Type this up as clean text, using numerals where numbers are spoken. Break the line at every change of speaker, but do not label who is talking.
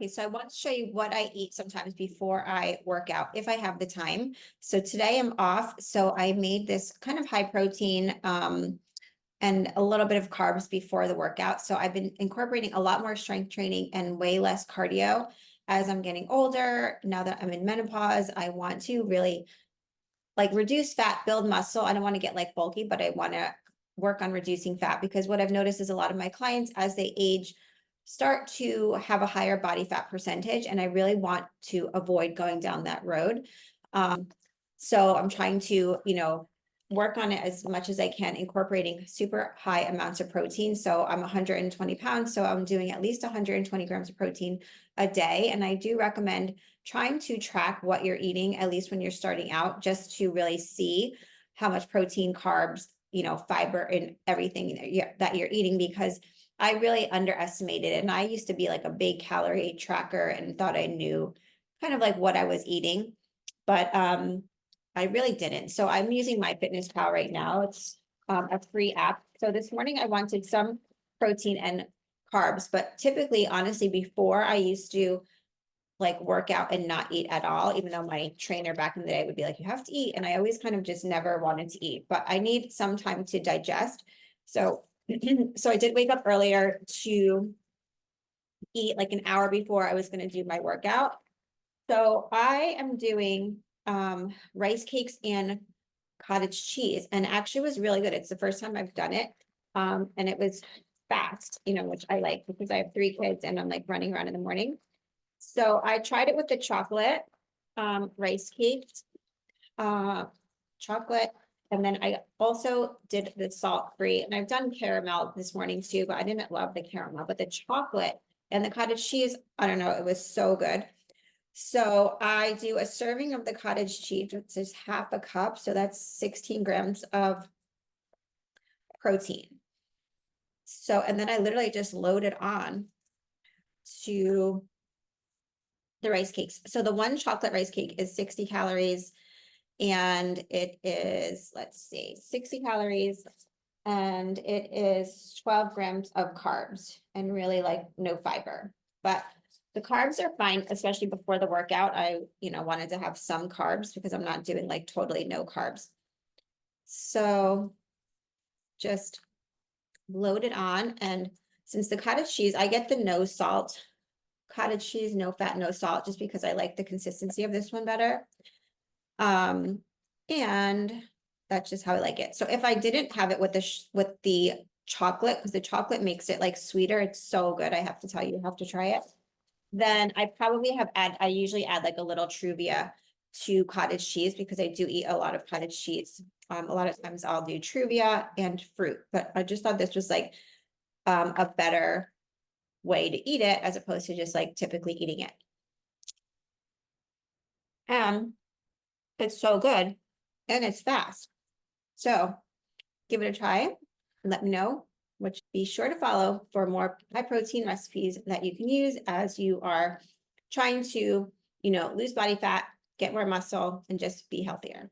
Okay, so I want to show you what I eat sometimes before I work out, if I have the time. So today I'm off, so I made this kind of high protein and a little bit of carbs before the workout. So I've been incorporating a lot more strength training and way less cardio as I'm getting older. Now that I'm in menopause, I want to really like reduce fat, build muscle. I don't want to get like bulky, but I want to work on reducing fat because what I've noticed is a lot of my clients as they age start to have a higher body fat percentage, and I really want to avoid going down that road. So I'm trying to, work on it as much as I can, incorporating super high amounts of protein. So I'm 120 pounds, so I'm doing at least 120 grams of protein a day. And I do recommend trying to track what you're eating, at least when you're starting out, just to really see how much protein, carbs, fiber, and everything that you're eating, because I really underestimated it. And I used to be like a big calorie tracker and thought I knew kind of like what I was eating, but I really didn't. So I'm using MyFitnessPal right now. It's a free app. So this morning I wanted some protein and carbs, but typically, honestly, before I used to like work out and not eat at all, even though my trainer back in the day would be like, you have to eat. And I always kind of just never wanted to eat, but I need some time to digest. So so I did wake up earlier to eat like an hour before I was going to do my workout. So I am doing rice cakes and cottage cheese, and actually was really good. It's the first time I've done it. And it was fast, which I like because I have 3 kids and I'm like running around in the morning. So I tried it with the chocolate rice cakes, chocolate. And then I also did the salt-free, and I've done caramel this morning too, but I didn't love the caramel, but the chocolate and the cottage cheese, I don't know, it was so good. So I do a serving of the cottage cheese, which is half a cup. So that's 16 grams of protein. So, and then I literally just load it on to the rice cakes. So the one chocolate rice cake is 60 calories, and it is, let's see, 60 calories, and it is 12 grams of carbs and really like no fiber. But the carbs are fine, especially before the workout. I, wanted to have some carbs because I'm not doing like totally no carbs. So just load it on. And since the cottage cheese, I get the no salt cottage cheese, no fat, no salt, just because I like the consistency of this one better. And that's just how I like it. So if I didn't have it with the chocolate, because the chocolate makes it like sweeter, it's so good. I have to tell you, you have to try it. Then I probably I usually add like a little Truvia to cottage cheese because I do eat a lot of cottage cheese. A lot of times I'll do Truvia and fruit, but I just thought this was like a better way to eat it as opposed to just like typically eating it. And it's so good and it's fast. So give it a try and let me know. Which be sure to follow for more high protein recipes that you can use as you are trying to, lose body fat, get more muscle, and just be healthier.